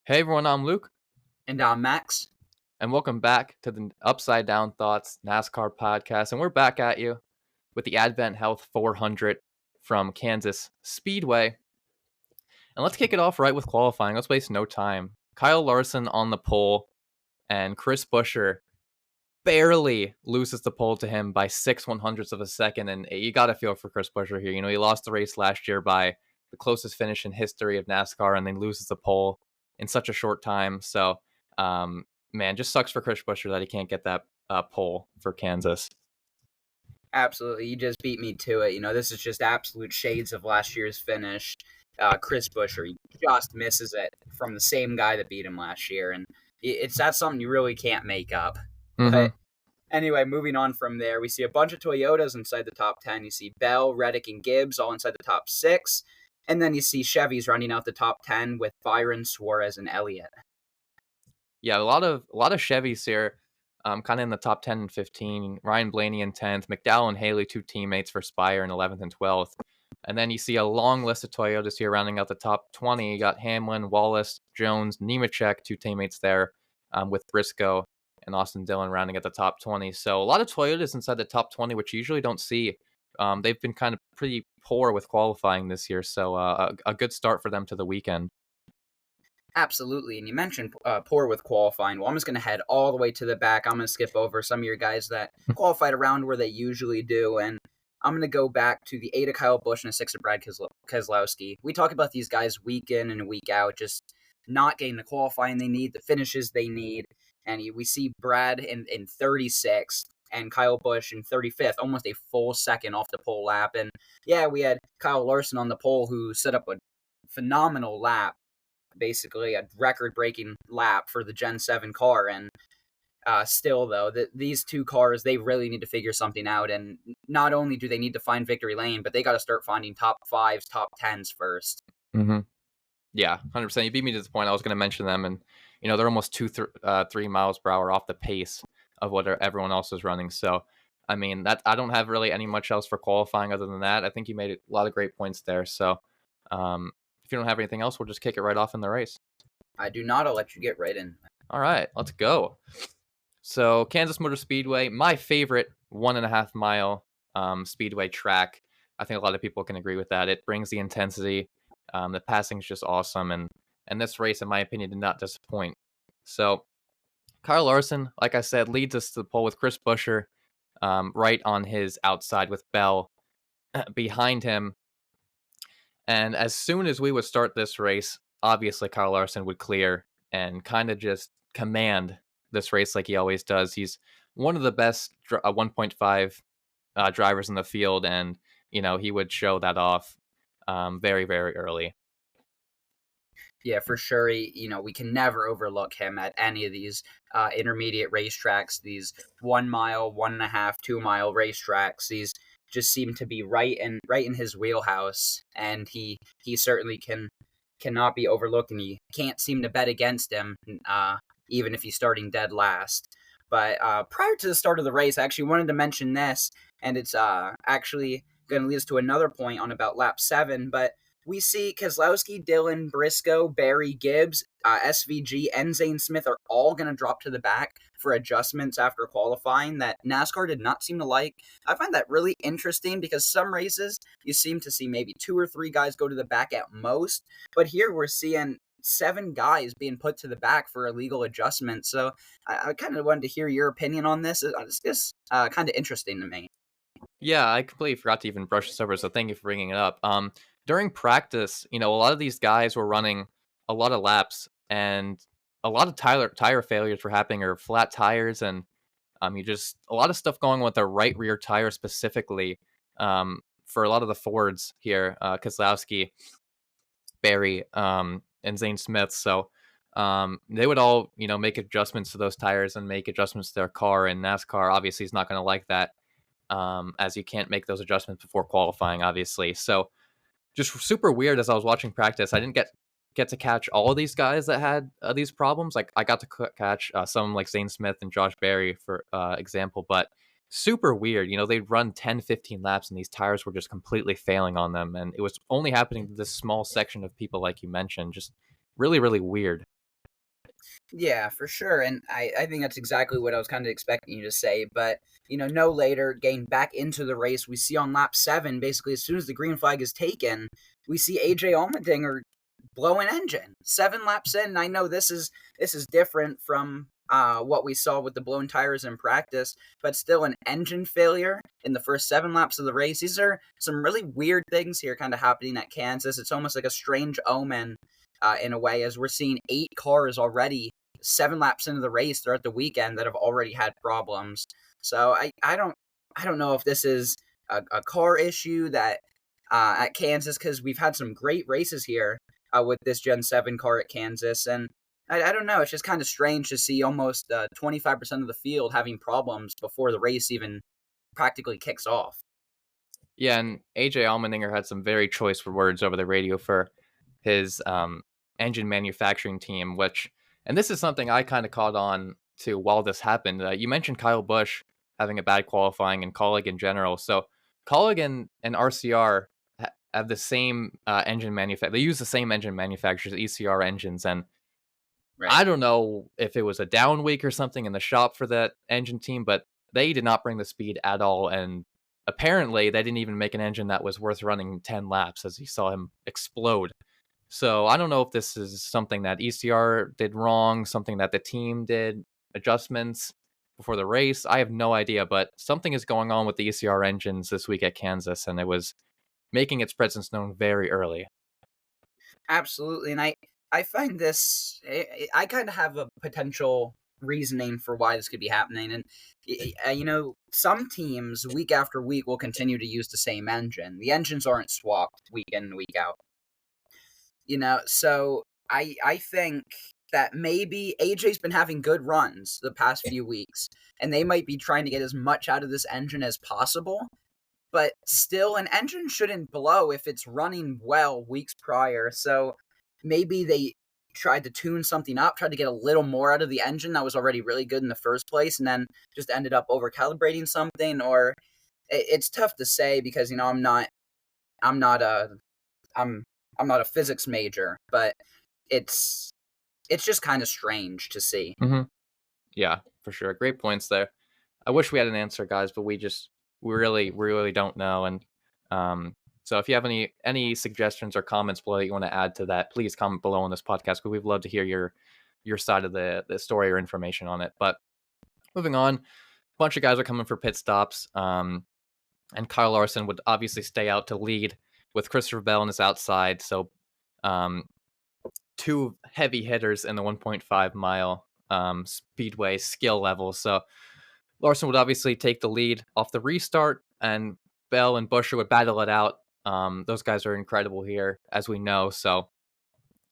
Hey everyone, I'm Luke, And Max. and welcome back to the Upside Down Thoughts NASCAR podcast. And we're back at you with the AdventHealth 400 from Kansas Speedway. And let's kick it off right with qualifying. Let's waste no time. Kyle Larson on the pole, and Chris Buescher barely loses the pole to him by 6/100ths of a second. And you got to feel for Chris Buescher here. He lost the race last year by the closest finish in history of NASCAR, and then loses the pole in such a short time. So, man, just sucks for Chris Buescher that he can't get that pole for Kansas. Absolutely. You just beat me to it. This is just absolute shades of last year's finish. Chris Buescher, he just misses it from the same guy that beat him last year. And that's something you really can't make up. Mm-hmm. But anyway, moving on from there, we see a bunch of Toyotas inside the top 10. You see Bell, Reddick, and Gibbs all inside the top 6. And then you see Chevys rounding out the top 10 with Byron, Suarez, and Elliott. Yeah, a lot of Chevys here, kind of in the top 10 and 15. Ryan Blaney in 10th, McDowell and Haley, two teammates for Spire in 11th and 12th. And then you see a long list of Toyotas here rounding out the top 20. You got Hamlin, Wallace, Jones, Nemechek, two teammates there, with Briscoe and Austin Dillon rounding at the top 20. So a lot of Toyotas inside the top 20, which you usually don't see. They've been kind of pretty poor with qualifying this year, so a good start for them to the weekend. Absolutely. And you mentioned poor with qualifying. Well, I'm just going to head all the way to the back. I'm going to skip over some of your guys that qualified around where they usually do. And I'm going to go back to the 8 of Kyle Busch and a 6 of Brad Keselowski. We talk about these guys week in and week out, just not getting the qualifying they need, the finishes they need. And we see Brad in 36th and Kyle Busch in 35th, almost a full second off the pole lap. And yeah, we had Kyle Larson on the pole who set up a phenomenal lap, basically a record-breaking lap for the Gen 7 car. And still, though, these two cars, they really need to figure something out. And not only do they need to find victory lane, but they got to start finding top 5s, top 10s first. Mm-hmm. Yeah, 100%. You beat me to this point. I was going to mention them, and they're almost 3 miles per hour off the pace of what everyone else is running. So, I mean, that I don't have really any much else for qualifying other than that. I think you made a lot of great points there. So, if you don't have anything else, we'll just kick it right off in the race. I do not. I'll let you get right in. All right, let's go. So, Kansas Motor Speedway, my favorite 1.5 mile speedway track. I think a lot of people can agree with that. It brings the intensity. The passing is just awesome, and this race, in my opinion, did not disappoint. So, Kyle Larson, like I said, leads us to the pole with Chris Buescher right on his outside with Bell behind him. And as soon as we would start this race, obviously Kyle Larson would clear and kind of just command this race like he always does. He's one of the best 1.5 drivers in the field, and he would show that off very, very early. Yeah, for sure. We can never overlook him at any of these intermediate racetracks, these 1 mile, 1.5, 2 mile racetracks. These just seem to be right in his wheelhouse, and he certainly cannot be overlooked, and you can't seem to bet against him, even if he's starting dead last. But prior to the start of the race, I actually wanted to mention this, and it's actually going to lead us to another point on about lap 7, but we see Keselowski, Dillon, Briscoe, Barry, Gibbs, SVG, and Zane Smith are all going to drop to the back for adjustments after qualifying that NASCAR did not seem to like. I find that really interesting because some races you seem to see maybe 2 or 3 guys go to the back at most, but here we're seeing 7 guys being put to the back for illegal adjustments. So I kind of wanted to hear your opinion on this. It's just kind of interesting to me. Yeah, I completely forgot to even brush this over, so thank you for bringing it up. During practice, a lot of these guys were running a lot of laps, and a lot of tire failures were happening, or flat tires, and a lot of stuff going on with the right rear tire specifically for a lot of the Fords here, Keselowski, Barry, and Zane Smith. So they would all, make adjustments to those tires and make adjustments to their car, and NASCAR obviously is not going to like that, as you can't make those adjustments before qualifying, obviously. So just super weird as I was watching practice. I didn't get to catch all of these guys that had these problems. Like I got to catch some like Zane Smith and Josh Berry, for example, but super weird. They'd run 10, 15 laps and these tires were just completely failing on them. And it was only happening to this small section of people, like you mentioned. Just really, really weird. Yeah, for sure. And I think that's exactly what I was kind of expecting you to say. But, no later, getting back into the race, we see on lap 7, basically, as soon as the green flag is taken, we see AJ Allmendinger blow an engine. 7 laps in. And I know this is different from what we saw with the blown tires in practice, but still an engine failure in the first 7 laps of the race. These are some really weird things here kind of happening at Kansas. It's almost like a strange omen in a way, as we're seeing 8 cars already 7 laps into the race throughout the weekend that have already had problems. So I don't know if this is a car issue that at Kansas, because we've had some great races here with this Gen 7 car at Kansas, and I don't know. It's just kind of strange to see almost 25% of the field having problems before the race even practically kicks off. Yeah, and AJ Allmendinger had some very choice words over the radio for his engine manufacturing team, and this is something I kind of caught on to while this happened. You mentioned Kyle Busch having a bad qualifying and Colleague in general. So Colleague and RCR have the same engine manufacturer. They use the same engine manufacturers, ECR engines, and Right. I don't know if it was a down week or something in the shop for that engine team, but they did not bring the speed at all. And apparently, they didn't even make an engine that was worth running 10 laps as you saw him explode. So I don't know if this is something that ECR did wrong, something that the team did, adjustments before the race. I have no idea, but something is going on with the ECR engines this week at Kansas, and it was making its presence known very early. Absolutely, and I find this I kind of have a potential reasoning for why this could be happening, and some teams week after week will continue to use the same engine. The engines aren't swapped week in and week out. So I think that maybe AJ's been having good runs the past few weeks, and they might be trying to get as much out of this engine as possible. But still, an engine shouldn't blow if it's running well weeks prior. So maybe they tried to tune something up, tried to get a little more out of the engine that was already really good in the first place, and then just ended up over calibrating something. Or it's tough to say because I'm not a I'm I'm not a physics major, but it's it's just kind of strange to see. hmm Yeah, for sure. Great points there. I wish we had an answer, guys, but we really don't know. And um, so, if you have any suggestions or comments below that you want to add to that, please comment below on this podcast. Because we'd love to hear your side of the story or information on it. But moving on, a bunch of guys are coming for pit stops. And Kyle Larson would obviously stay out to lead with Christopher Bell on his outside. So, um, two heavy hitters in the 1.5 mile speedway skill level. So Larson would obviously take the lead off the restart, and Bell and Busher would battle it out. Those guys are incredible here, as we know. So,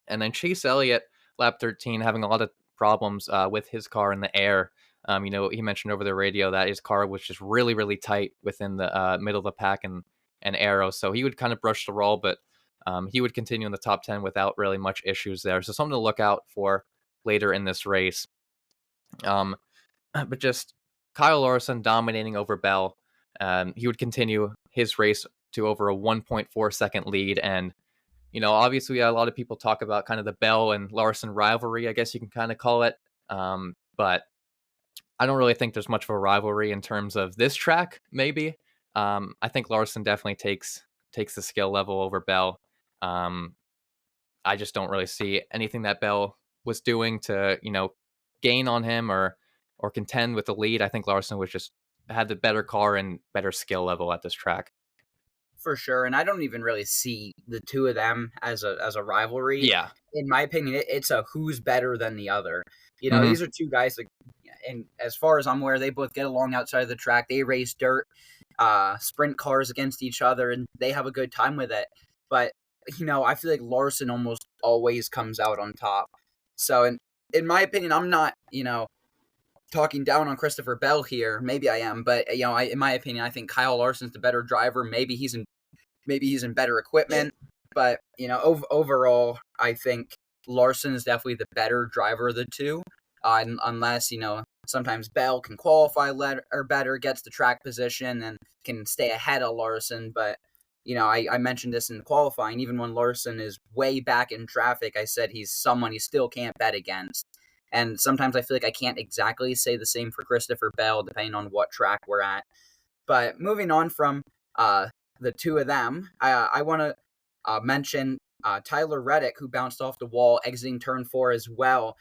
and then Chase Elliott, lap 13, having a lot of problems with his car in the air. He mentioned over the radio that his car was just really, really tight within the middle of the pack and aero. So he would kind of brush the roll, but he would continue in the top 10 without really much issues there. So something to look out for later in this race. Um, but just Kyle Larson dominating over Bell. He would continue his race to over a 1.4 second lead. And, obviously a lot of people talk about kind of the Bell and Larson rivalry, I guess you can kind of call it. But I don't really think there's much of a rivalry in terms of this track, maybe. I think Larson definitely takes the skill level over Bell. Um, I just don't really see anything that Bell was doing to, gain on him or contend with the lead. I think Larson was just had the better car and better skill level at this track. For sure, and I don't even really see the two of them as a rivalry. Yeah. In my opinion, it's a who's better than the other. hmm These are two guys that, and as far as I'm aware, they both get along outside of the track. They race dirt, sprint cars against each other, and they have a good time with it. But I feel like Larson almost always comes out on top. So, in my opinion, I'm not talking down on Christopher Bell here. Maybe I am, but in my opinion, I think Kyle Larson's the better driver. Maybe he's in better equipment, but overall, I think Larson is definitely the better driver of the two. Unless sometimes Bell can qualify or better, gets the track position and can stay ahead of Larson. But I mentioned this in qualifying. Even when Larson is way back in traffic, I said he's someone you still can't bet against. And sometimes I feel like I can't exactly say the same for Christopher Bell, depending on what track we're at. But moving on from uh, the two of them, I want to mention Tyler Reddick, who bounced off the wall exiting turn 4 as well,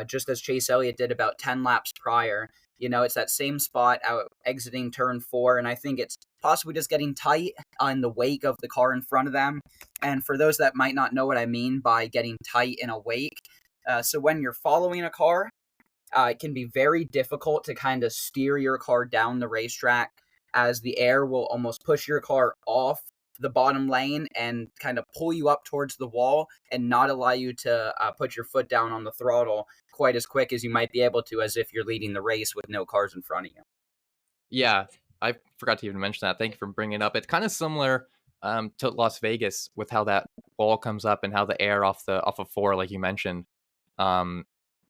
just as Chase Elliott did about 10 laps prior. It's that same spot out exiting turn 4, and I think it's possibly just getting tight in the wake of the car in front of them. And for those that might not know what I mean by getting tight in a wake, so when you're following a car, it can be very difficult to kind of steer your car down the racetrack, as the air will almost push your car off the bottom lane and kind of pull you up towards the wall and not allow you to put your foot down on the throttle quite as quick as you might be able to, as if you're leading the race with no cars in front of you. Yeah, I forgot to even mention that. Thank you for bringing it up. It's kind of similar to Las Vegas with how that wall comes up and how the air off of 4, like you mentioned, um,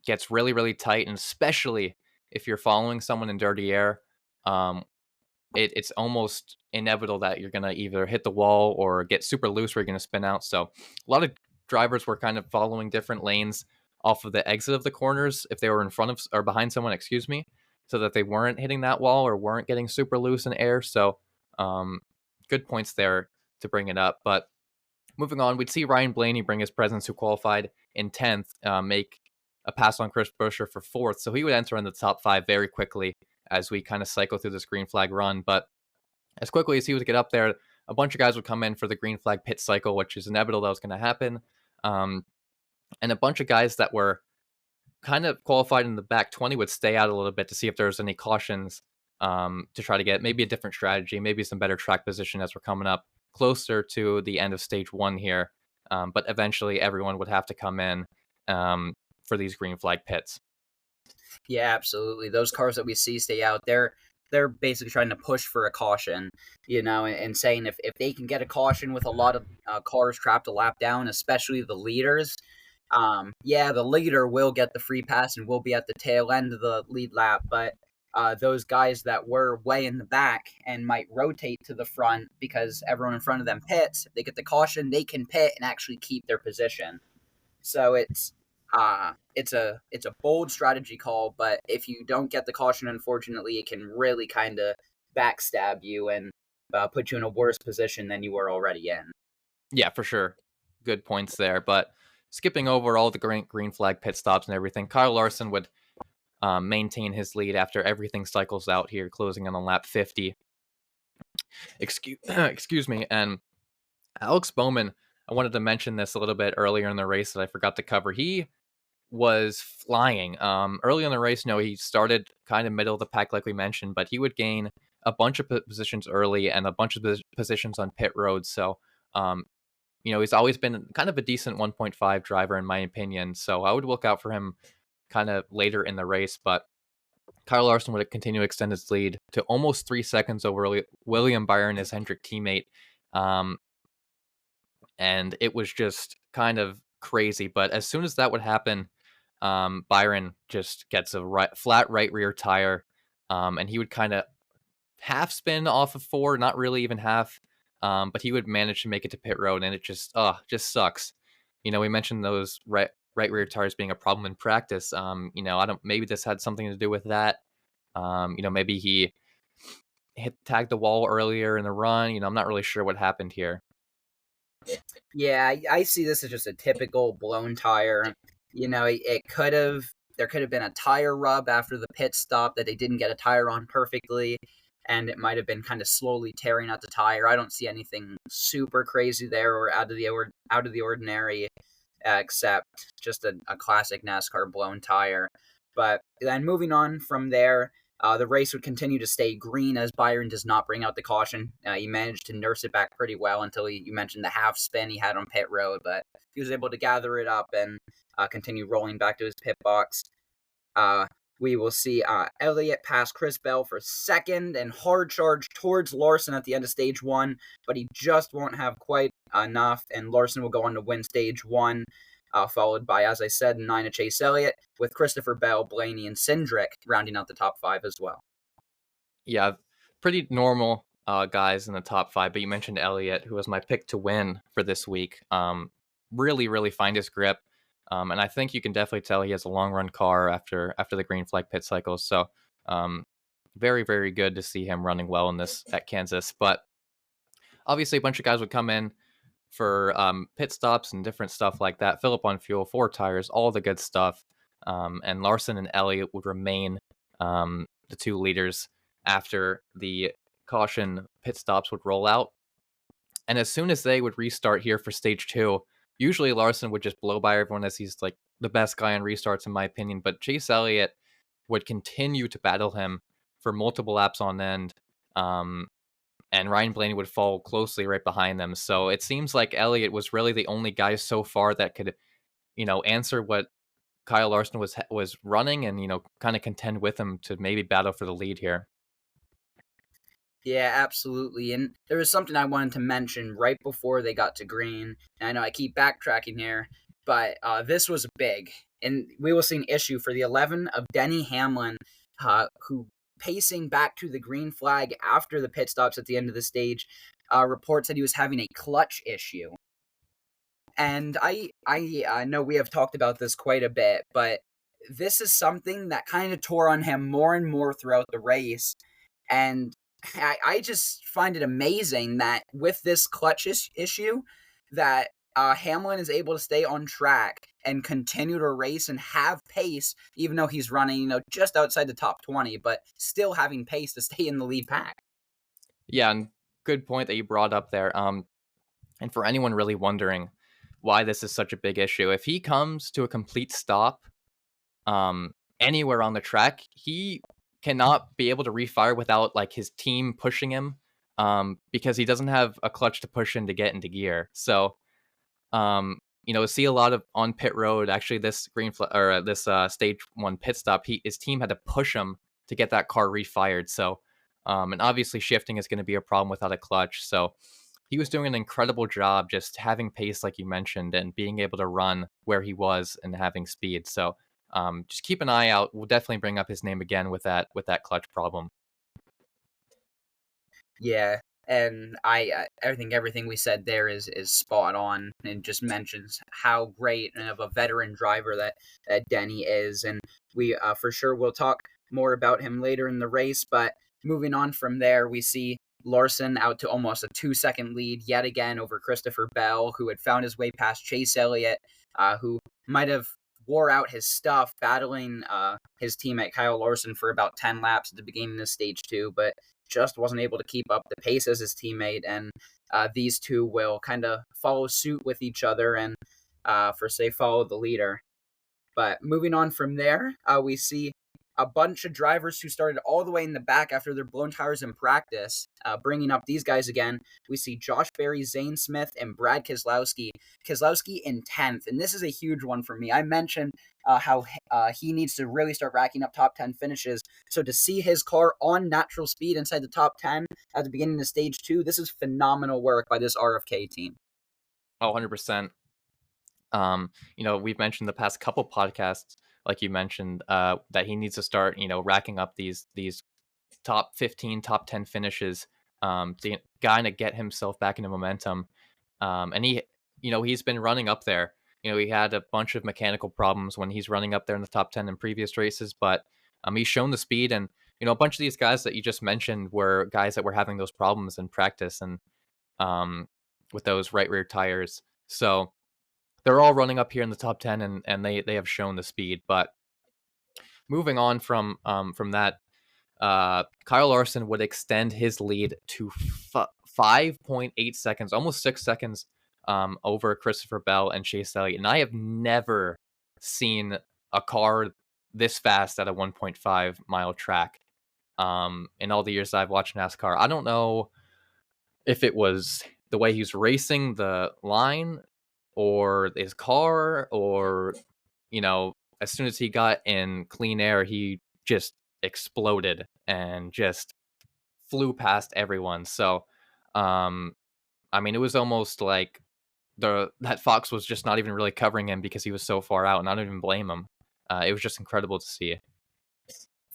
gets really really tight, and especially if you're following someone in dirty air, um, it's almost inevitable that you're gonna either hit the wall or get super loose where you're gonna spin out. So a lot of drivers were kind of following different lanes off of the exit of the corners if they were in front of or behind someone, excuse me, so that they weren't hitting that wall or weren't getting super loose in air. So um, good points there to bring it up. But moving on, we'd see Ryan Blaney bring his presence, who qualified in 10th, make a pass on Chris Buescher for 4th. So he would enter in the top 5 very quickly as we kind of cycle through this green flag run. But as quickly as he would get up there, a bunch of guys would come in for the green flag pit cycle, which is inevitable that was going to happen. Um, and a bunch of guys that were kind of qualified in the back 20 would stay out a little bit to see if there was any cautions, to try to get maybe a different strategy, maybe some better track position as we're coming up closer to the end of stage 1 here. But eventually everyone would have to come in for these green flag pits. Yeah, absolutely. Those cars that we see stay out there, they're basically trying to push for a caution, and saying if they can get a caution with a lot of cars trapped a lap down, especially the leaders, yeah, the leader will get the free pass and will be at the tail end of the lead lap, but those guys that were way in the back and might rotate to the front because everyone in front of them pits, if they get the caution, they can pit and actually keep their position. So it's a bold strategy call, but if you don't get the caution, unfortunately, it can really kind of backstab you and put you in a worse position than you were already in. Yeah, for sure. Good points there. But skipping over all the green flag pit stops and everything, Kyle Larson would maintain his lead after everything cycles out here, closing in on lap 50. Excuse me. And Alex Bowman, I wanted to mention this a little bit earlier in the race that I forgot to cover. He was flying. Early in the race, he started kind of middle of the pack, like we mentioned, but he would gain a bunch of positions early and a bunch of positions on pit roads. So, he's always been kind of a decent 1.5 driver, in my opinion. So I would look out for him kind of later in the race. But Kyle Larson would continue to extend his lead to almost 3 seconds over William Byron, his Hendrick teammate. Um, and it was just kind of crazy. But as soon as that would happen, Byron just gets a flat right rear tire, and he would kind of half spin off of 4, not really even half, but he would manage to make it to pit road, and it just sucks. We mentioned those right rear tires being a problem in practice. I don't, maybe this had something to do with that. Maybe he tagged the wall earlier in the run. I'm not really sure what happened here. Yeah, I see this as just a typical blown tire. It could have there could have been a tire rub after the pit stop that they didn't get a tire on perfectly, and it might have been kind of slowly tearing out the tire. I don't see anything super crazy there or out of the ordinary, except just a classic NASCAR blown tire. But then moving on from there, the race would continue to stay green as Byron does not bring out the caution. He managed to nurse it back pretty well until you mentioned the half spin he had on pit road, but he was able to gather it up and continue rolling back to his pit box. Uh, we will see Elliott pass Chris Bell for second and hard charge towards Larson at the end of stage 1, but he just won't have quite enough, and Larson will go on to win stage 1. Followed by, as I said, 9 of Chase Elliott, with Christopher Bell, Blaney, and Cindric rounding out the top 5 as well. Yeah, pretty normal guys in the top 5, but you mentioned Elliott, who was my pick to win for this week. Really, really find his grip. And I think you can definitely tell he has a long run car after the green flag pit cycle. So um, very, very good to see him running well in this at Kansas. But obviously, a bunch of guys would come in for pit stops and different stuff like that, fill up on fuel, four tires, all the good stuff. And Larson and Elliott would remain the two leaders after the caution pit stops would roll out. And as soon as they would restart here for stage two, usually Larson would just blow by everyone as he's like the best guy on restarts, in my opinion. But Chase Elliott would continue to battle him for multiple laps on end. Um, and Ryan Blaney would follow closely right behind them. So it seems like Elliott was really the only guy so far that could, answer what Kyle Larson was running and kind of contend with him to maybe battle for the lead here. Yeah, absolutely. And there was something I wanted to mention right before they got to green. And I know I keep backtracking here, but this was big. And we will see an issue for the 11 of Denny Hamlin, who pacing back to the green flag after the pit stops at the end of the stage, reports that he was having a clutch issue. And I know we have talked about this quite a bit, but this is something that kind of tore on him more and more throughout the race. And I just find it amazing that with this clutch issue, that Hamlin is able to stay on track and continue to race and have pace, even though he's running, just outside the top 20, but still having pace to stay in the lead pack. Yeah, and good point that you brought up there. And for anyone really wondering why this is such a big issue, if he comes to a complete stop anywhere on the track, he cannot be able to refire without like his team pushing him because he doesn't have a clutch to push in to get into gear. So see a lot of on pit road. Actually, this this stage one pit stop, his team had to push him to get that car refired. So, and obviously shifting is going to be a problem without a clutch. So, he was doing an incredible job just having pace, like you mentioned, and being able to run where he was and having speed. So, just keep an eye out. We'll definitely bring up his name again with that clutch problem. Yeah, and I think everything we said there is spot on, and just mentions how great of a veteran driver that Denny is, and we for sure will talk more about him later in the race. But moving on from there, we see Larson out to almost a 2-second lead yet again over Christopher Bell, who had found his way past Chase Elliott, who might have wore out his stuff battling his teammate Kyle Larson for about 10 laps at the beginning of stage two, but just wasn't able to keep up the pace as his teammate. And these two will kind of follow suit with each other and, follow the leader. But moving on from there, we see a bunch of drivers who started all the way in the back after their blown tires in practice. Bringing up these guys again, we see Josh Berry, Zane Smith, and Brad Keselowski. Keselowski in 10th, and this is a huge one for me. I mentioned how he needs to really start racking up top 10 finishes. So to see his car on natural speed inside the top 10 at the beginning of stage two, this is phenomenal work by this RFK team. Oh, 100%. We've mentioned the past couple podcasts, like you mentioned, that he needs to start, racking up these top 15, top 10 finishes, to kind of get himself back into momentum. And he's been running up there. He had a bunch of mechanical problems when he's running up there in the top 10 in previous races, but he's shown the speed. And, a bunch of these guys that you just mentioned were guys that were having those problems in practice and with those right rear tires. So, they're all running up here in the top 10 and they have shown the speed. But moving on from that, Kyle Larson would extend his lead to 5.8 seconds, almost 6 seconds over Christopher Bell and Chase Elliott. And I have never seen a car this fast at a 1.5 mile track in all the years I've watched NASCAR. I don't know if it was the way he was racing the line or his car, or as soon as he got in clean air, he just exploded and just flew past everyone. So it was almost like that Fox was just not even really covering him because he was so far out, and I don't even blame him. It was just incredible to see.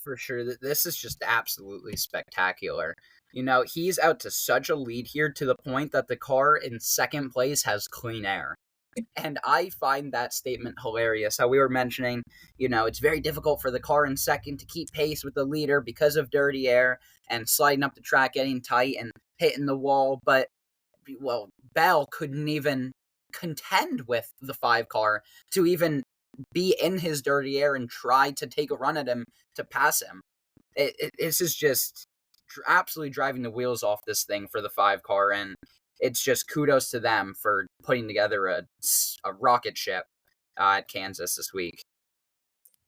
For sure, this is just absolutely spectacular. He's out to such a lead here, to the point that the car in second place has clean air. And I find that statement hilarious. How we were mentioning, it's very difficult for the car in second to keep pace with the leader because of dirty air and sliding up the track, getting tight and hitting the wall. But, well, Bell couldn't even contend with the 5 car to even be in his dirty air and try to take a run at him to pass him. This is just absolutely driving the wheels off this thing for the 5 car, and it's just kudos to them for putting together a rocket ship at Kansas this week.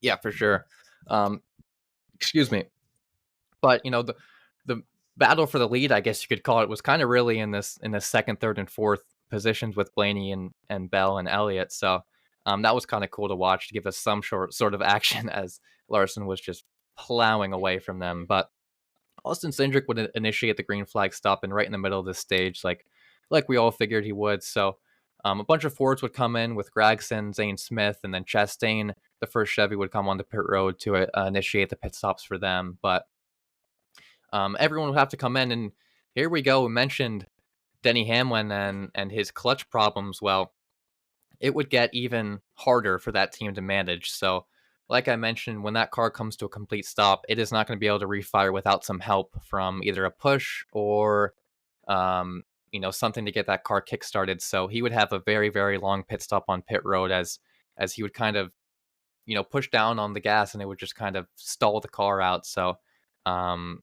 Yeah, for sure. Um, excuse me. But the battle for the lead, I guess you could call it, was kind of really in this second, third, and fourth positions with Blaney and Bell and Elliott. So that was kind of cool to watch, to give us some sort of action as Larson was just plowing away from them. But Austin Cindric would initiate the green flag stop and right in the middle of this stage, like we all figured he would. So a bunch of Fords would come in with Gregson, Zane Smith, and then Chastain. The first Chevy would come on the pit road to initiate the pit stops for them. But everyone would have to come in, and here we go. We mentioned Denny Hamlin and his clutch problems. Well, it would get even harder for that team to manage. So, like I mentioned, when that car comes to a complete stop, it is not going to be able to refire without some help from either a push or, something to get that car kickstarted. So he would have a very, very long pit stop on pit road as he would kind of, push down on the gas, and it would just kind of stall the car out. So, um,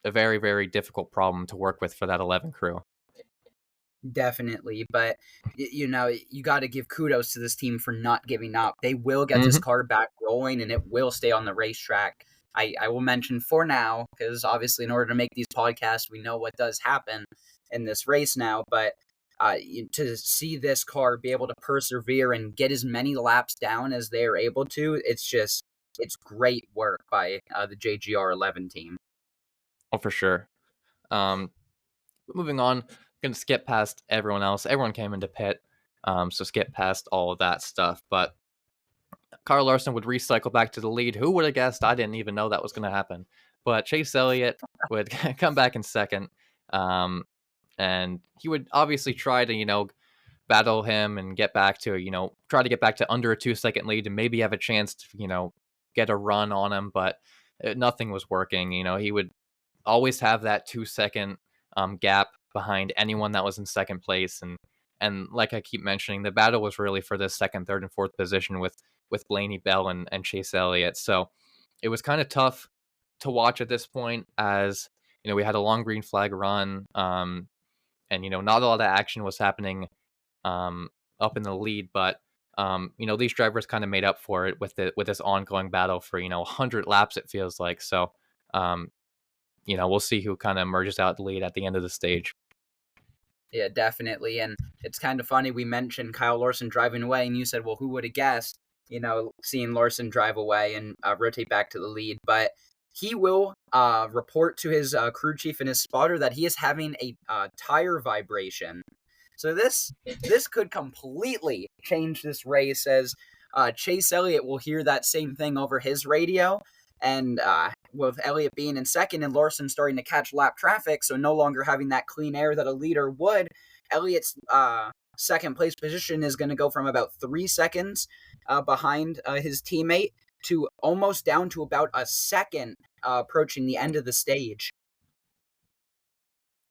a very, very difficult problem to work with for that 11 crew. Definitely, but you got to give kudos to this team for not giving up. They will get this Hmm. car back rolling, and it will stay on the racetrack. I will mention for now, because obviously, in order to make these podcasts, we know what does happen in this race now. But to see this car be able to persevere and get as many laps down as they are able to, it's great work by the JGR 11 team. Oh, for sure. Um, moving on, gonna skip past everyone else. Everyone came into pit, so skip past all of that stuff. But Kyle Larson would recycle back to the lead. Who would have guessed? I didn't even know that was going to happen. But Chase Elliott would come back in second, um, and he would obviously try to battle him and get back to try to get back to under a 2 second lead and maybe have a chance to get a run on him. But nothing was working. He would always have that 2 second gap behind anyone that was in second place. And like I keep mentioning, the battle was really for this second, third, and fourth position with Blaney Bell and Chase Elliott. So it was kind of tough to watch at this point, as we had a long green flag run, and not a lot of action was happening um, up in the lead, but these drivers kind of made up for it with this ongoing battle for 100 laps, it feels like. So um, we'll see who kind of emerges out the lead at the end of the stage. Yeah, definitely. And it's kind of funny. We mentioned Kyle Larson driving away, and you said, well, who would have guessed, seeing Larson drive away and rotate back to the lead. But he will report to his crew chief and his spotter that he is having a tire vibration. So this could completely change this race, as Chase Elliott will hear that same thing over his radio. And with Elliott being in second and Larson starting to catch lap traffic, so no longer having that clean air that a leader would, Elliott's second place position is going to go from about 3 seconds behind his teammate to almost down to about a second approaching the end of the stage.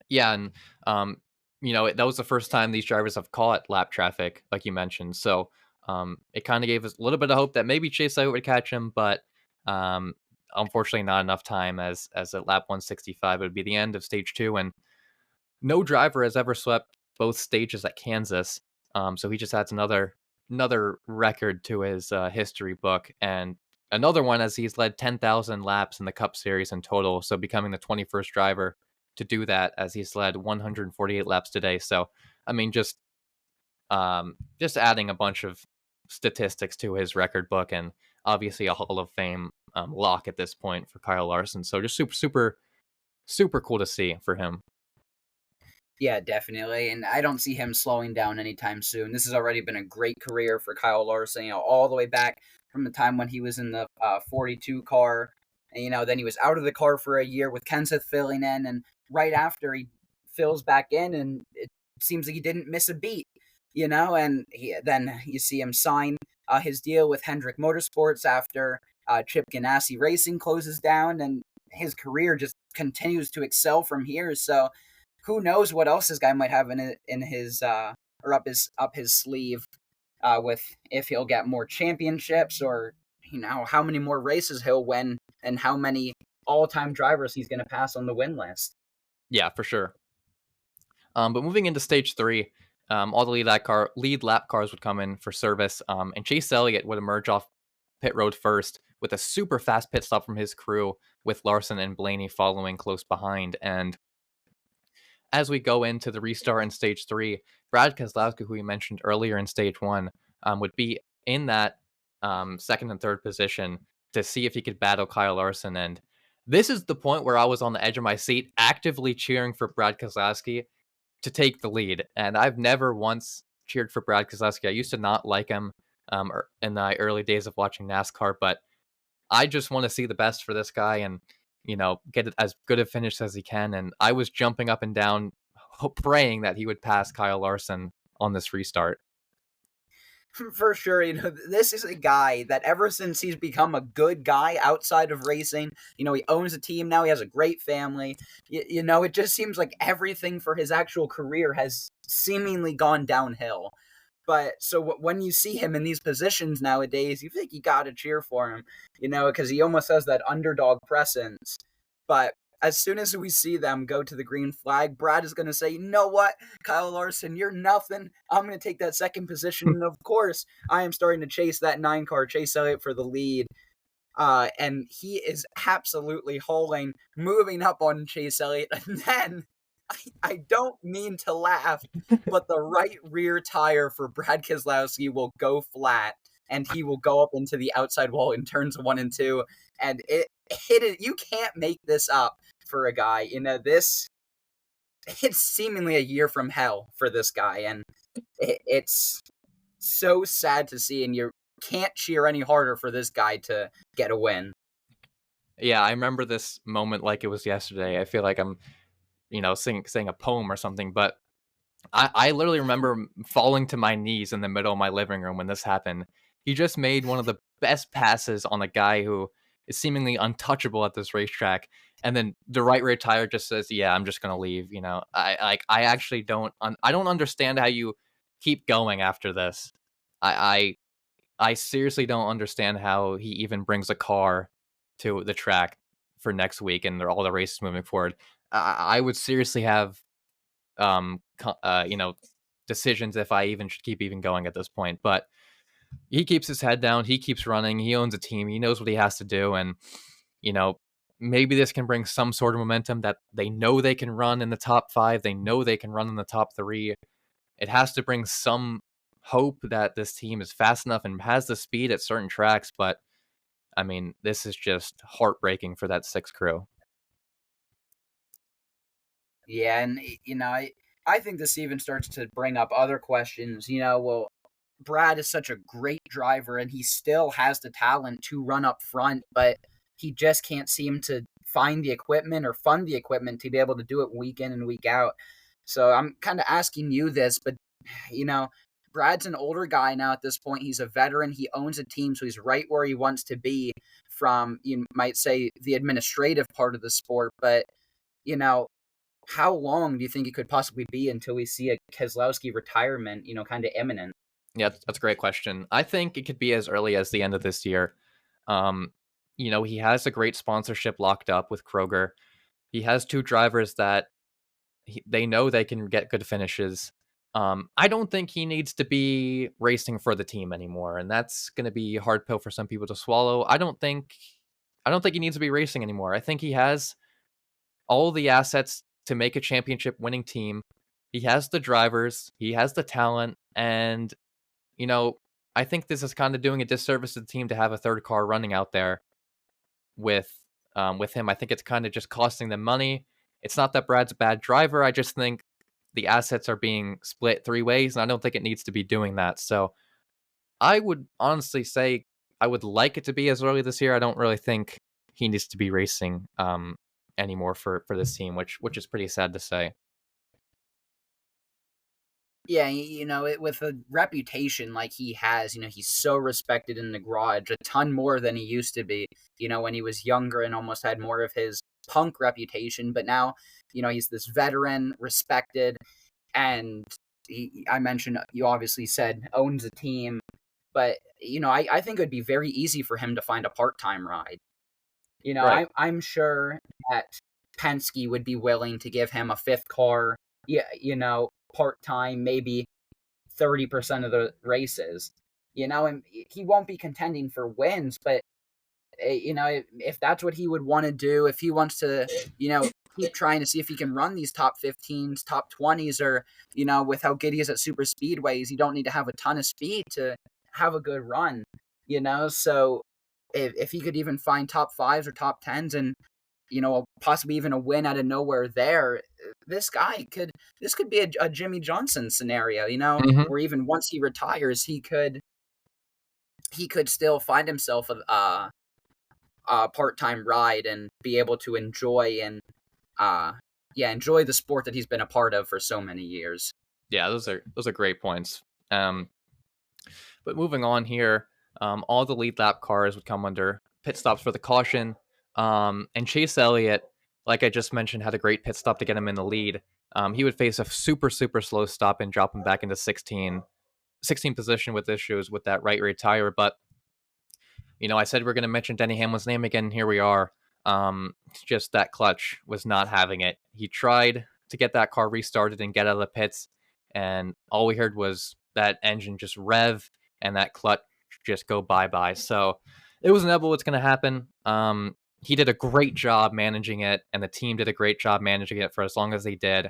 Yeah, and that was the first time these drivers have caught lap traffic, like you mentioned. So it kind of gave us a little bit of hope that maybe Chase Elliott would catch him, but um, unfortunately, not enough time. As at lap 165, it would be the end of stage two, and no driver has ever swept both stages at Kansas. So he just adds another record to his history book, and another one as he's led 10,000 laps in the Cup Series in total. So becoming the 21st driver to do that, as he's led 148 laps today. So I mean, just adding a bunch of statistics to his record book, and obviously a Hall of Fame lock at this point for Kyle Larson. So just super, super, super cool to see for him. Yeah, definitely. And I don't see him slowing down anytime soon. This has already been a great career for Kyle Larson, all the way back from the time when he was in the 42 car. And, then he was out of the car for a year with Kenseth filling in. And right after he fills back in, and it seems like he didn't miss a beat. And then you see him sign his deal with Hendrick Motorsports after Chip Ganassi Racing closes down, and his career just continues to excel from here. So who knows what else this guy might have in his or up his sleeve with if he'll get more championships, or how many more races he'll win, and how many all-time drivers he's going to pass on the win list. Yeah, for sure. But moving into stage three, all the lead lap cars would come in for service, and Chase Elliott would emerge off pit road first with a super fast pit stop from his crew, with Larson and Blaney following close behind. And as we go into the restart in stage three, Brad Keselowski, who we mentioned earlier in stage one, would be in that second and third position to see if he could battle Kyle Larson. And this is the point where I was on the edge of my seat, actively cheering for Brad Keselowski to take the lead. And I've never once cheered for Brad Keselowski. I used to not like him in the early days of watching NASCAR, but I just want to see the best for this guy and, get it as good a finish as he can. And I was jumping up and down, praying that he would pass Kyle Larson on this restart. For sure, this is a guy that ever since he's become a good guy outside of racing, he owns a team now, he has a great family. It just seems like everything for his actual career has seemingly gone downhill. But so when you see him in these positions nowadays, you think you got to cheer for him, because he almost has that underdog presence. But as soon as we see them go to the green flag, Brad is going to say, you know what, Kyle Larson, you're nothing. I'm going to take that second position. And of course, I am starting to chase that 9 car, Chase Elliott, for the lead. And he is absolutely hauling, moving up on Chase Elliott. And then I don't mean to laugh, but the right rear tire for Brad Keselowski will go flat, and he will go up into the outside wall in turns 1 and 2. And it hit it. You can't make this up for a guy. It's seemingly a year from hell for this guy, and it's so sad to see. And you can't cheer any harder for this guy to get a win. Yeah, I remember this moment like it was yesterday. I feel like I'm, saying a poem or something, but I literally remember falling to my knees in the middle of my living room when this happened. He just made one of the best passes on a guy who is seemingly untouchable at this racetrack, and then the right rear tire just says, "Yeah, I'm just gonna leave." I actually I don't understand how you keep going after this. I I seriously don't understand how he even brings a car to the track for next week and all the races moving forward. I would seriously have um, co- uh, you know, decisions if I even should keep even going at this point. But he keeps his head down. He keeps running. He owns a team. He knows what he has to do, and you know, maybe this can bring some sort of momentum that they know they can run in the top five. They know they can run in the top three. It has to bring some hope that this team is fast enough and has the speed at certain tracks. But I mean, this is just heartbreaking for that six crew. Yeah, and I think this even starts to bring up other questions. Well, Brad is such a great driver, and he still has the talent to run up front, but he just can't seem to find the equipment or fund the equipment to be able to do it week in and week out. So I'm kind of asking you this, but you know, Brad's an older guy now at this point. He's a veteran. He owns a team, so he's right where he wants to be from, you might say, the administrative part of the sport. But, you know, how long do you think it could possibly be until we see a Keselowski retirement, kind of imminent? Yeah, that's a great question. I think it could be as early as the end of this year. Um, he has a great sponsorship locked up with Kroger. He has two drivers that they know they can get good finishes. I don't think he needs to be racing for the team anymore, and that's going to be a hard pill for some people to swallow. I don't think he needs to be racing anymore. I think he has all the assets to make a championship winning team. He has the drivers, he has the talent, and you know, I think this is kind of doing a disservice to the team to have a third car running out there with with him. I think it's kind of just costing them money. It's not that Brad's a bad driver. I just think the assets are being split three ways, and I don't think it needs to be doing that. So I would honestly say I would like it to be as early this year. I don't really think he needs to be racing anymore for this team, which is pretty sad to say. Yeah, with a reputation like he has, he's so respected in the garage, a ton more than he used to be, when he was younger and almost had more of his punk reputation. But now, he's this veteran, respected, and I mentioned, you obviously said owns a team, but, I think it would be very easy for him to find a part time ride. Right. I'm sure that Penske would be willing to give him a fifth car, yeah, part time, maybe 30% of the races, and he won't be contending for wins, but if that's what he would want to do, if he wants to, keep trying to see if he can run these top 15s, top 20s, or, with how good he is at super speedways, you don't need to have a ton of speed to have a good run, so if he could even find top fives or top tens and, possibly even a win out of nowhere there, this could be a Jimmy Johnson scenario, Hmm. where even once he retires, he could still find himself a part-time ride and be able to uh enjoy the sport that he's been a part of for so many years. Yeah, those are great points. Um, but moving on here, all the lead lap cars would come under pit stops for the caution. And Chase Elliott, like I just mentioned, had a great pit stop to get him in the lead. He would face a super, super slow stop and drop him back into 16 position with issues with that right rear tire. But, I said we're going to mention Denny Hamlin's name again. Here we are. Just that clutch was not having it. He tried to get that car restarted and get out of the pits, and all we heard was that engine just rev and that clutch just go bye bye. So it was inevitable what's going to happen. He did a great job managing it, and the team did a great job managing it for as long as they did.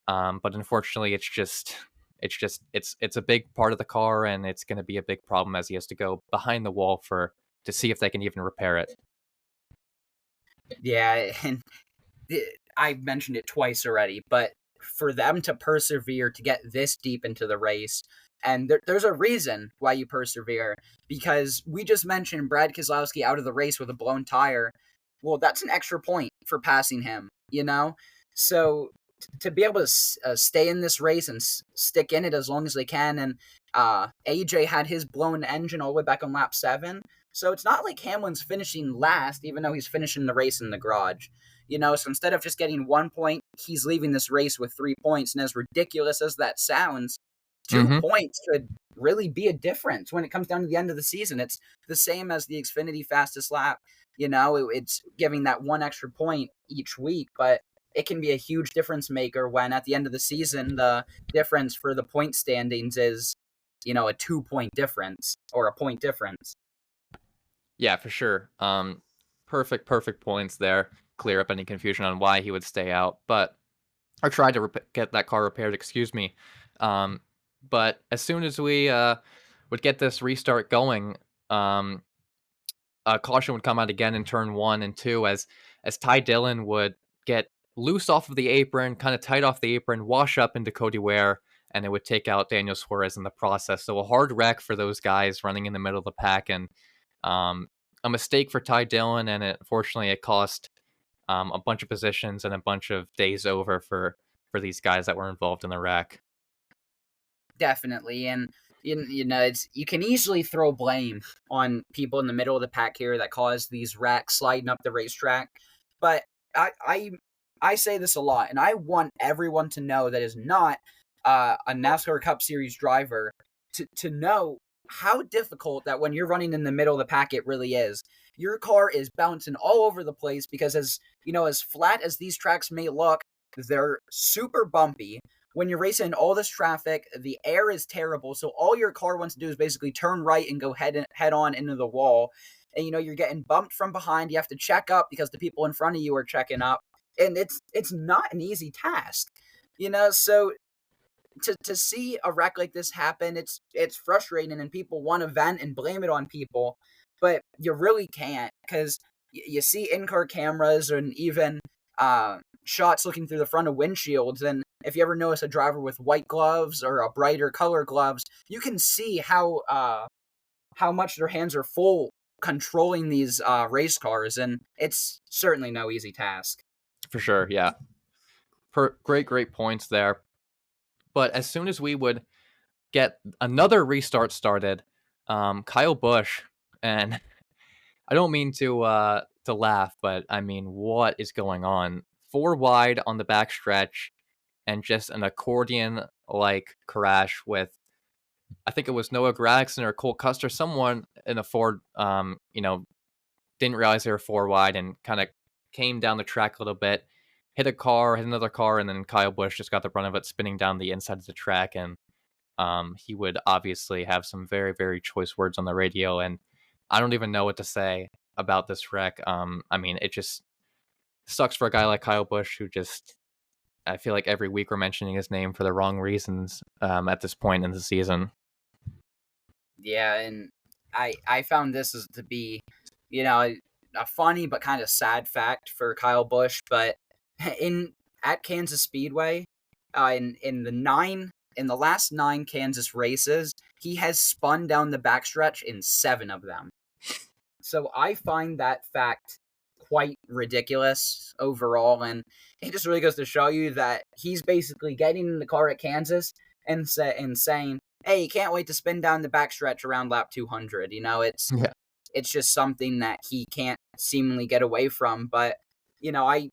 But unfortunately, it's a big part of the car, and it's going to be a big problem as he has to go behind the wall for to see if they can even repair it. Yeah, and I mentioned it twice already, but for them to persevere to get this deep into the race, and there's a reason why you persevere, because we just mentioned Brad Keselowski out of the race with a blown tire. Well, that's an extra point for passing him, So to be able to stay in this race and stick in it as long as they can, and AJ had his blown engine all the way back on lap 7. So it's not like Hamlin's finishing last, even though he's finishing the race in the garage. So instead of just getting 1 point, he's leaving this race with 3 points. And as ridiculous as that sounds, two Hmm. points could really be a difference when it comes down to the end of the season. It's the same as the Xfinity fastest lap. It's giving that one extra point each week, but it can be a huge difference maker when at the end of the season, the difference for the point standings is, a 2 point difference or a point difference. Yeah, for sure. Perfect points there. Clear up any confusion on why he would stay out, but or tried to get that car repaired. Excuse me. Um, but as soon as we would get this restart going, um, caution would come out again in turn 1 and 2 as Ty Dillon would get loose off of the apron, kind of tight off the apron, wash up into Cody Ware, and it would take out Daniel Suarez in the process. So a hard wreck for those guys running in the middle of the pack, and um, a mistake for Ty Dillon, and unfortunately it cost a bunch of positions and a bunch of days over for these guys that were involved in the wreck. Definitely, and it's you can easily throw blame on people in the middle of the pack here that cause these wrecks sliding up the racetrack. But I I, I say this a lot, and I want everyone to know that is not a NASCAR Cup Series driver to know how difficult that when you're running in the middle of the pack it really is. Your car is bouncing all over the place because as flat as these tracks may look, they're super bumpy. When you're racing in all this traffic, the air is terrible. So all your car wants to do is basically turn right and go head on into the wall. And you're getting bumped from behind. You have to check up because the people in front of you are checking up. And it's not an easy task. So to see a wreck like this happen, it's frustrating and people want to vent and blame it on people, but you really can't, because you see in-car cameras and even shots looking through the front of windshields, and if you ever notice a driver with white gloves or a brighter color gloves, you can see how much their hands are full controlling these race cars, and it's certainly no easy task. For sure, yeah. Great points there. But as soon as we would get another restart started, Kyle Busch, and I don't mean to laugh, but I mean, what is going on? Four wide on the backstretch, and just an accordion like crash with, I think it was Noah Gragson or Cole Custer, someone in a Ford, didn't realize they were four wide and kind of came down the track a little bit, hit a car, hit another car, and then Kyle Busch just got the brunt of it, spinning down the inside of the track. And he would obviously have some very, very choice words on the radio, and I don't even know what to say about this wreck. I mean, it just sucks for a guy like Kyle Busch, who just, I feel like every week we're mentioning his name for the wrong reasons at this point in the season. Yeah, and I found this as to be, a funny but kind of sad fact for Kyle Busch. But in at Kansas Speedway, in the last 9 Kansas races, he has spun down the backstretch in 7 of them. So I find that fact quite ridiculous overall, and it just really goes to show you that he's basically getting in the car at Kansas and saying, "Hey, you can't wait to spin down the backstretch around lap 200." Yeah. It's just something that he can't seemingly get away from. But I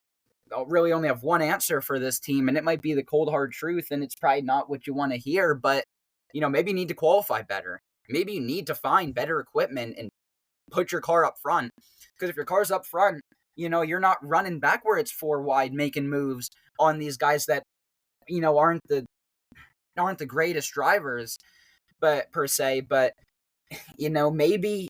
really only have one answer for this team, and it might be the cold hard truth, and it's probably not what you want to hear. But maybe you need to qualify better. Maybe you need to find better equipment and put your car up front. Because if your car's up front, you're not running back where it's 4 wide, making moves on these guys that aren't the greatest drivers, but per se. But maybe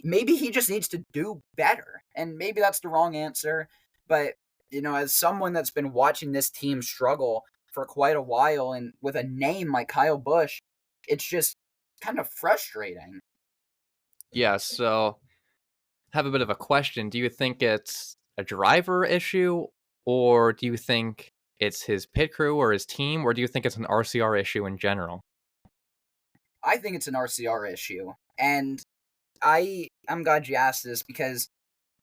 he just needs to do better, and maybe that's the wrong answer. But as someone that's been watching this team struggle for quite a while, and with a name like Kyle Busch, it's just kind of frustrating. Yeah, so have a bit of a question. Do you think it's a driver issue, or do you think it's his pit crew or his team, or do you think it's an RCR issue in general? I think it's an RCR issue, and I'm glad you asked this, because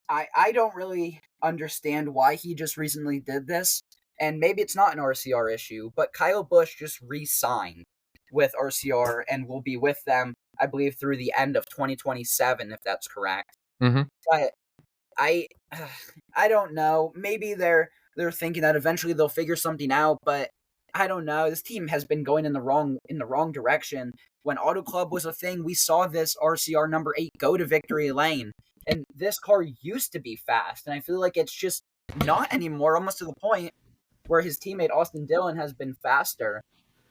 I don't really understand why he just recently did this, and maybe it's not an RCR issue, but Kyle Busch just re-signed with RCR and will be with them, I believe, through the end of 2027, if that's correct. Mm-hmm. But I I don't know. Maybe they're thinking that eventually they'll figure something out, but I don't know. This team has been going in the wrong direction. When Auto Club was a thing, we saw this RCR number 8 go to victory lane, and this car used to be fast, and I feel like it's just not anymore. Almost to the point where his teammate Austin Dillon has been faster.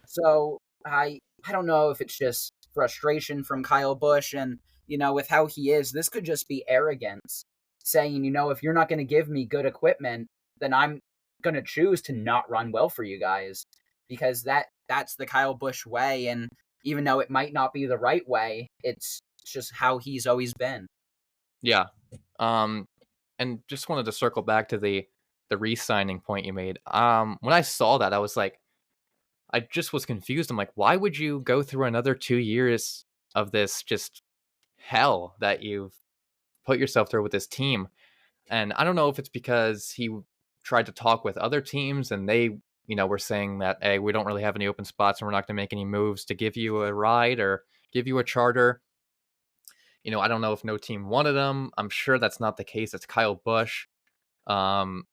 So I don't know if it's just frustration from Kyle Busch, and with how he is, this could just be arrogance, saying, if you're not going to give me good equipment, then I'm going to choose to not run well for you guys, because that's the Kyle Busch way. And even though it might not be the right way, it's just how he's always been. Yeah. Um, and just wanted to circle back to the re-signing point you made. When I saw that, I was like, I just was confused. I'm like, why would you go through another 2 years of this just hell that you've put yourself through with this team? And I don't know if it's because he tried to talk with other teams and they, were saying that, hey, we don't really have any open spots and we're not going to make any moves to give you a ride or give you a charter. I don't know if no team wanted him. I'm sure that's not the case. It's Kyle Busch. Um,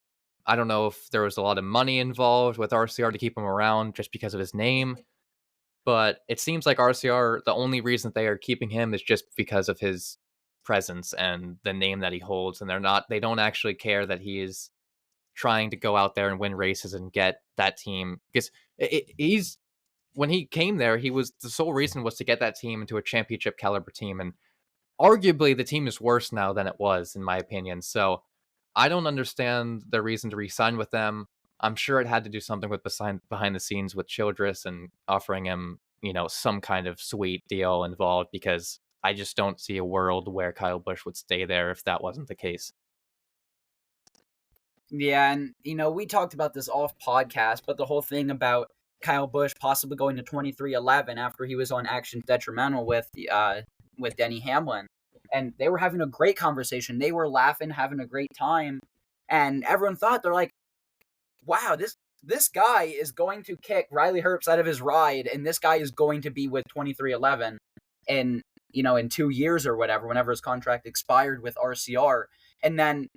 I don't know if there was a lot of money involved with RCR to keep him around just because of his name. But it seems like RCR, the only reason they are keeping him is just because of his presence and the name that he holds. And they don't actually care that he is trying to go out there and win races and get that team. Because when he came there, the sole reason was to get that team into a championship caliber team. And arguably the team is worse now than it was, in my opinion. So I don't understand the reason to re-sign with them. I'm sure it had to do something with behind the scenes with Childress and offering him, some kind of sweet deal involved, because I just don't see a world where Kyle Busch would stay there if that wasn't the case. Yeah, and we talked about this off podcast, but the whole thing about Kyle Busch possibly going to 2311 after he was on Actions Detrimental with Denny Hamlin, and they were having a great conversation. They were laughing, having a great time, and everyone thought, they're like, "Wow, this guy is going to kick Riley Herbst out of his ride, and this guy is going to be with 2311 in in 2 years or whatever, whenever his contract expired with RCR. And then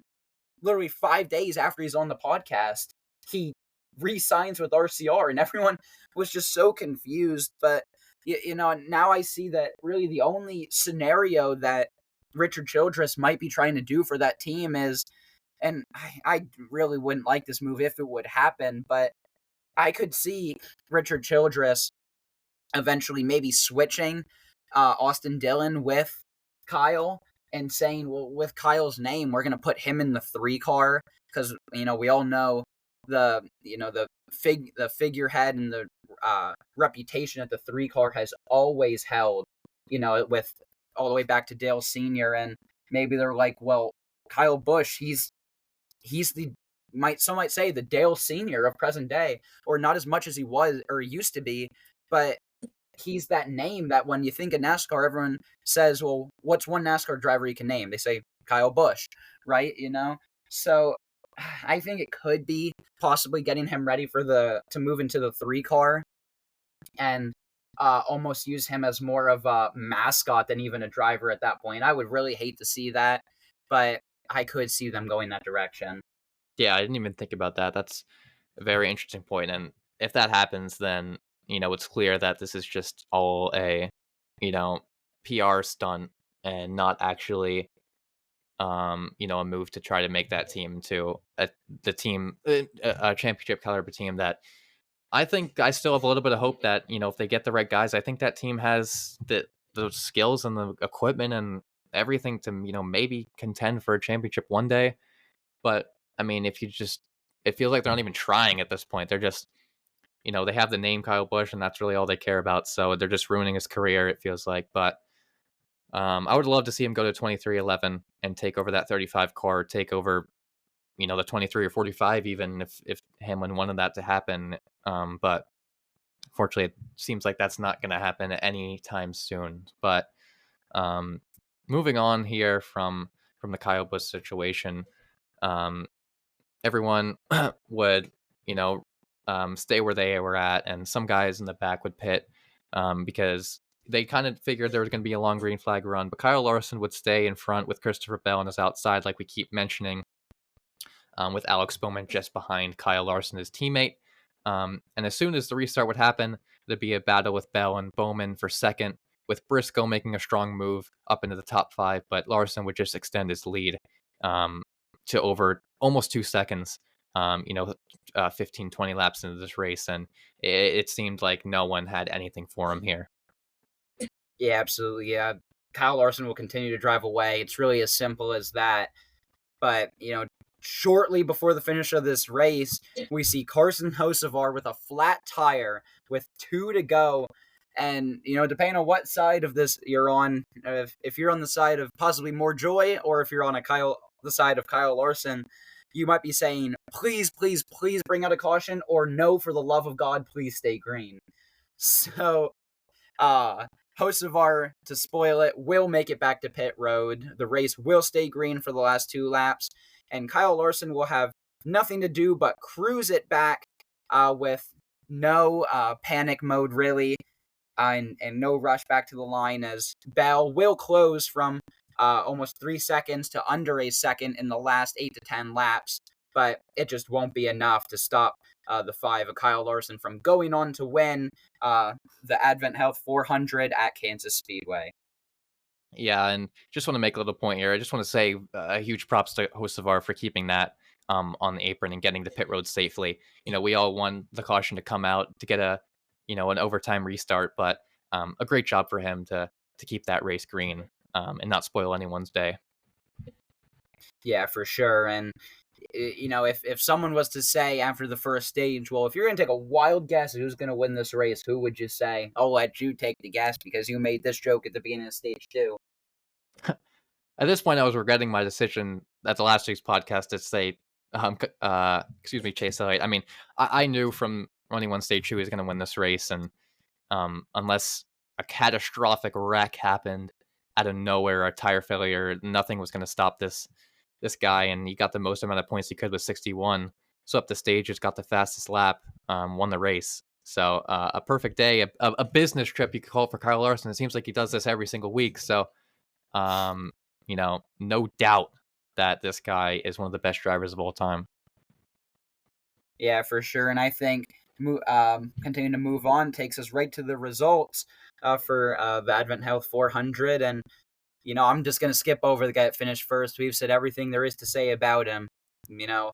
literally 5 days after he's on the podcast, he re-signs with RCR, and everyone was just so confused. But now I see that really the only scenario that Richard Childress might be trying to do for that team is, and I really wouldn't like this move if it would happen, but I could see Richard Childress eventually maybe switching Austin Dillon with Kyle and saying, well, with Kyle's name, we're going to put him in the 3 car because we all know the figurehead and the reputation that the 3 car has always held. With all the way back to Dale Senior, and maybe they're like, well, Kyle Busch, he's the some might say the Dale Senior of present day, or not as much as he was or used to be, but he's that name that when you think of NASCAR, everyone says, well, what's one NASCAR driver you can name? They say Kyle Busch, right? So I think it could be possibly getting him ready to move into the 3 car and almost use him as more of a mascot than even a driver at that point. I would really hate to see that, but I could see them going that direction. Yeah, I didn't even think about that. That's a very interesting point. And if that happens, then, it's clear that this is just all a, you know, PR stunt and not actually, a move to try to make that team to a championship caliber team that I think I still have a little bit of hope that, if they get the right guys, I think that team has the skills and the equipment and everything to, maybe contend for a championship one day. But I mean, it feels like they're not even trying at this point. They're just, they have the name Kyle Busch, and that's really all they care about. So they're just ruining his career, it feels like. But I would love to see him go to 2311 and take over that 35 car, take over, the 23 or 45, even if Hamlin wanted that to happen. But fortunately, it seems like that's not going to happen anytime soon. But moving on here from the Kyle Busch situation, um, everyone would, stay where they were at, and some guys in the back would pit because they kind of figured there was going to be a long green flag run. But Kyle Larson would stay in front with Christopher Bell on his outside, like we keep mentioning, with Alex Bowman just behind Kyle Larson, his teammate. And as soon as the restart would happen, there'd be a battle with Bell and Bowman for second, with Briscoe making a strong move up into the top 5, but Larson would just extend his lead to over almost 2 seconds, 15, 20 laps into this race. And it seemed like no one had anything for him here. Yeah, absolutely. Yeah. Kyle Larson will continue to drive away. It's really as simple as that. But, shortly before the finish of this race, we see Carson Hocevar with a flat tire with 2 to go. And, depending on what side of this you're on, if you're on the side of possibly more joy, or if you're on the side of Kyle Larson, you might be saying, please, please, please bring out a caution, or no, for the love of God, please stay green. So, Hocevar, to spoil it, will make it back to pit road. The race will stay green for the last 2 laps, and Kyle Larson will have nothing to do but cruise it back with no panic mode, really, and no rush back to the line, as Bell will close from almost 3 seconds to under a second in the last 8 to 10 laps, but it just won't be enough to stop the 5 of Kyle Larson from going on to win the AdventHealth 400 at Kansas Speedway. Yeah, and just want to make a little point here. I just want to say a huge props to Hocevar for keeping that on the apron and getting the pit road safely. We all want the caution to come out to get an overtime restart, but a great job for him to keep that race green and not spoil anyone's day. Yeah, for sure. And if someone was to say after the first stage, well, if you're going to take a wild guess at who's going to win this race, who would you say? I'll let you take the guess because you made this joke at the beginning of stage 2. At this point, I was regretting my decision at the last week's podcast to say, excuse me, Chase Elliott. I mean, I knew from running one stage 2 he was going to win this race, and unless a catastrophic wreck happened out of nowhere, a tire failure, nothing was going to stop this guy, and he got the most amount of points he could with 61. swept the stages, got the fastest lap, won the race. So a perfect day, a business trip you could call it for Kyle Larson. It seems like he does this every single week. So um, no doubt that this guy is one of the best drivers of all time. Yeah, for sure. And I think continuing to move on takes us right to the results for the AdventHealth 400. And, I'm just going to skip over the guy that finished first. We've said everything there is to say about him. You know,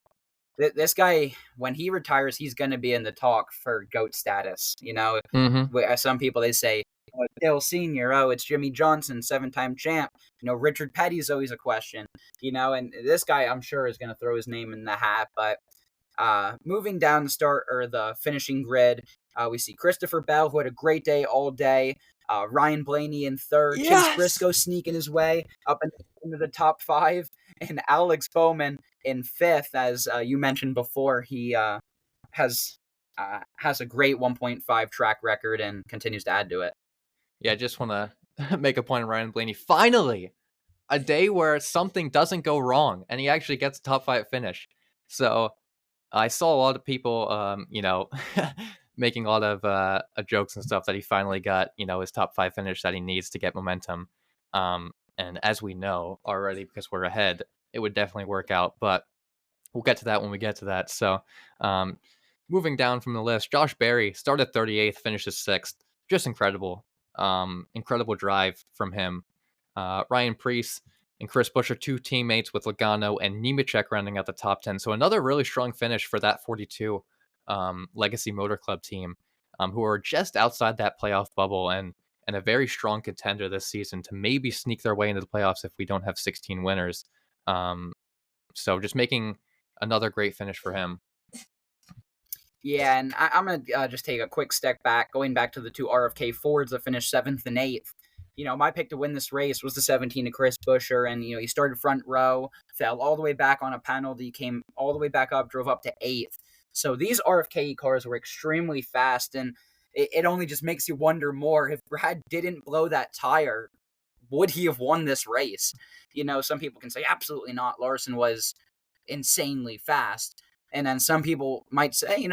this guy, when he retires, he's going to be in the talk for GOAT status. Mm-hmm. Some people, they say, oh, it's Dale Sr., oh, it's Jimmy Johnson, 7-time champ. Richard Petty's always a question, and this guy, I'm sure, is going to throw his name in the hat. But moving down the finishing grid, we see Christopher Bell, who had a great day all day. Ryan Blaney in third, Chase Yes. Briscoe sneaking his way up into the top 5, and Alex Bowman in 5th. As you mentioned before, he has a great 1.5 track record and continues to add to it. Yeah, I just want to make a point on Ryan Blaney. Finally, a day where something doesn't go wrong, and he actually gets a top 5 finish. So I saw a lot of people, making a lot of jokes and stuff that he finally got, his top 5 finish that he needs to get momentum. And as we know already, because we're ahead, it would definitely work out. But we'll get to that when we get to that. So, um, moving down from the list, Josh Berry started 38th, finishes 6th. Just incredible. Incredible drive from him. Ryan Preece and Chris Buescher, 2 teammates with Logano and Nemechek rounding out the top 10. So another really strong finish for that 42 Legacy Motor Club team, who are just outside that playoff bubble and a very strong contender this season to maybe sneak their way into the playoffs if we don't have 16 winners. So just making another great finish for him. Yeah, and I'm going to just take a quick step back, going back to the 2 RFK Fords that finished 7th and 8th. My pick to win this race was the 17 of Chris Buescher, and, he started front row, fell all the way back on a penalty, came all the way back up, drove up to 8th. So these RFK cars were extremely fast, and it only just makes you wonder more. If Brad didn't blow that tire, would he have won this race? Some people can say absolutely not. Larson was insanely fast. And then some people might say,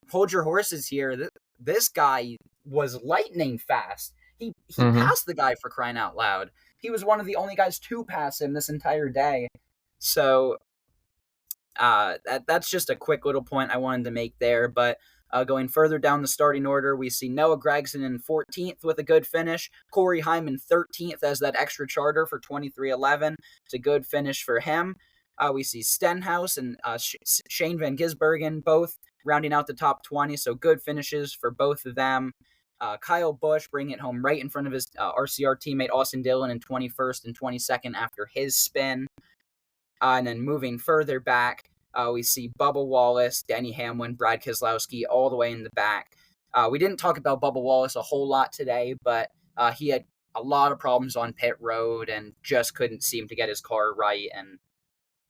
hold your horses here. This guy was lightning fast. He Mm-hmm. passed the guy, for crying out loud. He was one of the only guys to pass him this entire day. So that's just a quick little point I wanted to make there. But going further down the starting order, we see Noah Gragson in 14th with a good finish. Corey Hyman 13th as that extra charter for 2311. It's a good finish for him. We see Stenhouse and Shane Van Gisbergen both rounding out the top 20, so good finishes for both of them. Kyle Busch bringing it home right in front of his RCR teammate Austin Dillon in 21st and 22nd after his spin. And then moving further back, we see Bubba Wallace, Denny Hamlin, Brad Keselowski all the way in the back. We didn't talk about Bubba Wallace a whole lot today, but he had a lot of problems on pit road and just couldn't seem to get his car right, and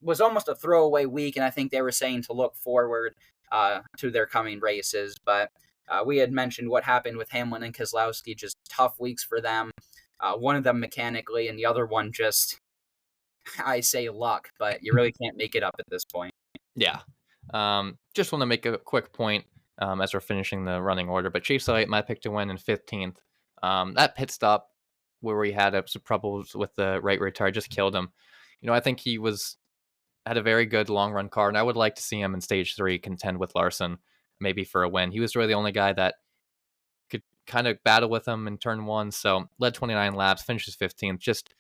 was almost a throwaway week, and I think they were saying to look forward to their coming races. But we had mentioned what happened with Hamlin and Keselowski, just tough weeks for them. One of them mechanically, and the other one just, I say luck, but you really can't make it up at this point. Yeah. Just want to make a quick point as we're finishing the running order. But Chase Elliott, my pick to win in 15th. That pit stop where we had some problems with the right rear tire just killed him. I think he had a very good long run car, and I would like to see him in stage 3 contend with Larson, maybe for a win. He was really the only guy that could kind of battle with him in turn 1. So led 29 laps, finishes 15th. Just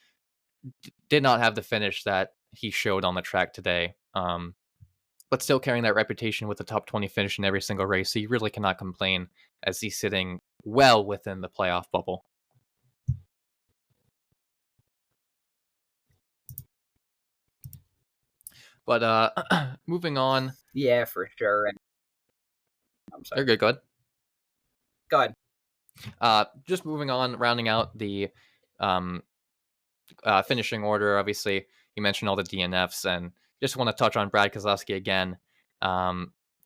did not have the finish that he showed on the track today. But still carrying that reputation with the top 20 finish in every single race. So you really cannot complain as he's sitting well within the playoff bubble. But moving on. Yeah, for sure. And I'm sorry. You're good, go ahead. Go ahead. Just moving on, rounding out the finishing order. Obviously, you mentioned all the DNFs, and just want to touch on Brad Keselowski again.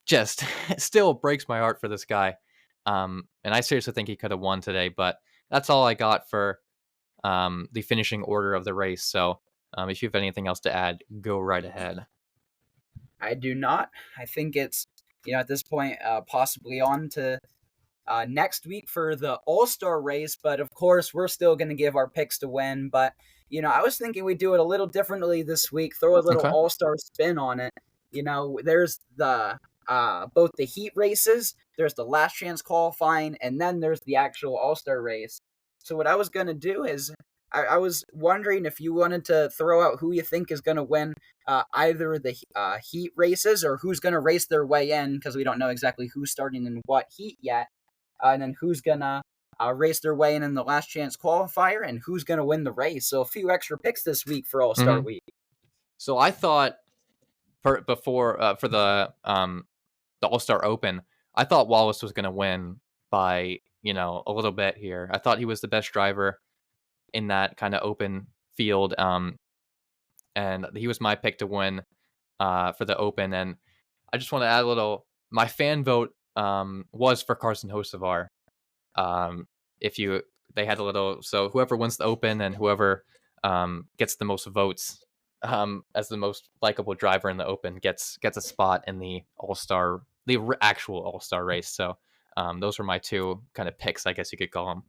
Just still breaks my heart for this guy. And I seriously think he could have won today, but that's all I got for the finishing order of the race. So if you have anything else to add, go right ahead. I do not. I think it's, at this point, possibly on to next week for the All Star race. But of course, we're still going to give our picks to win. But, I was thinking we'd do it a little differently this week, throw a little Okay. All Star spin on it. There's the both the heat races, there's the last chance qualifying, and then there's the actual All Star race. So, what I was going to do is I was wondering if you wanted to throw out who you think is going to win either the heat races or who's going to race their way in, because we don't know exactly who's starting in what heat yet, and then who's going to race their way in the last chance qualifier, and who's going to win the race. So a few extra picks this week for All Star Hmm. Week. So I thought for the All Star Open, I thought Wallace was going to win by a little bit here. I thought he was the best driver in that kind of open field, and he was my pick to win for the Open. And I just want to add a little. My fan vote was for Carson Hocevar. Um, if you they had a little, so whoever wins the Open and whoever gets the most votes as the most likable driver in the Open gets a spot in the actual All Star race. So those were my two kind of picks, I guess you could call them.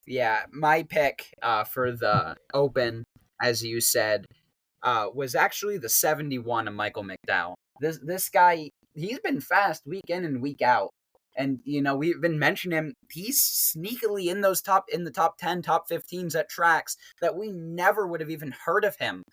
Yeah, my pick for the Open, as you said, was actually the 71 of Michael McDowell. This guy, he's been fast week in and week out. And we've been mentioning him. He's sneakily in the top 10, top 15s at tracks that we never would have even heard of him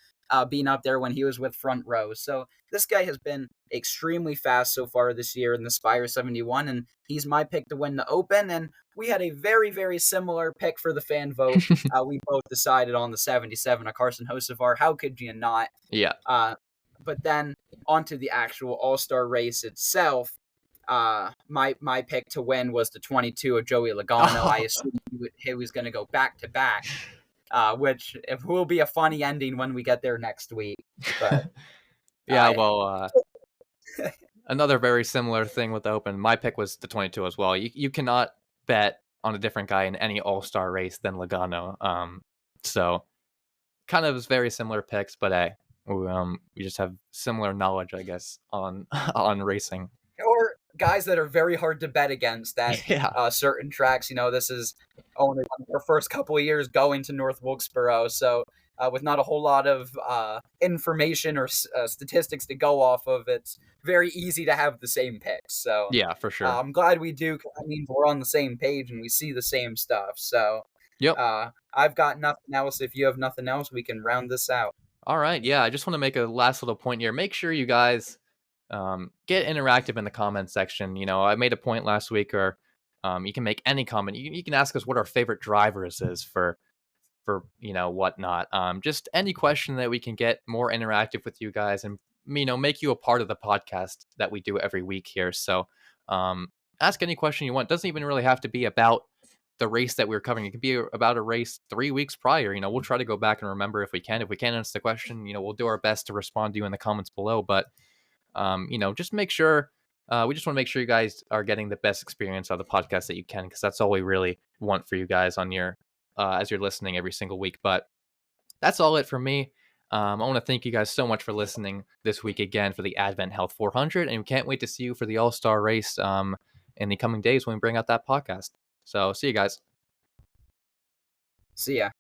being up there when he was with Front Row. So this guy has been extremely fast so far this year in the Spire 71, and he's my pick to win the Open. And we had a very, very similar pick for the fan vote. We both decided on the 77 of Carson Hocevar. How could you not? Yeah. But then onto the actual All-Star race itself. My pick to win was the 22 of Joey Logano. Oh. I assumed he was going to go back to back, which will be a funny ending when we get there next week. But Yeah, well, another very similar thing with the Open. My pick was the 22 as well. You cannot bet on a different guy in any All Star race than Logano. So kind of very similar picks, but hey, we just have similar knowledge, I guess, on on racing. or guys that are very hard to bet against at Yeah. certain tracks. This is only one of our first couple of years going to North Wilkesboro, so with not a whole lot of information or statistics to go off of, it's very easy to have the same picks. So Yeah, for sure. I'm glad we do. 'Cause that means we're on the same page and we see the same stuff. So Yep. I've got nothing else. If you have nothing else, we can round this out. All right. Yeah, I just want to make a last little point here. Make sure you guys get interactive in the comment section. I made a point last week, or you can make any comment. You can ask us what our favorite drivers is for whatnot. Just any question that we can get more interactive with you guys, and make you a part of the podcast that we do every week here. So ask any question you want. Doesn't even really have to be about the race that we're covering. It could be about a race 3 weeks prior. We'll try to go back and remember if we can. If we can't answer the question, we'll do our best to respond to you in the comments below. But just make sure we just want to make sure you guys are getting the best experience out of the podcast that you can, because that's all we really want for you guys on your as you're listening every single week. But that's all it for me. I want to thank you guys so much for listening this week again for the AdventHealth 400, and we can't wait to see you for the All-Star race in the coming days when we bring out that podcast. So see you guys. See ya.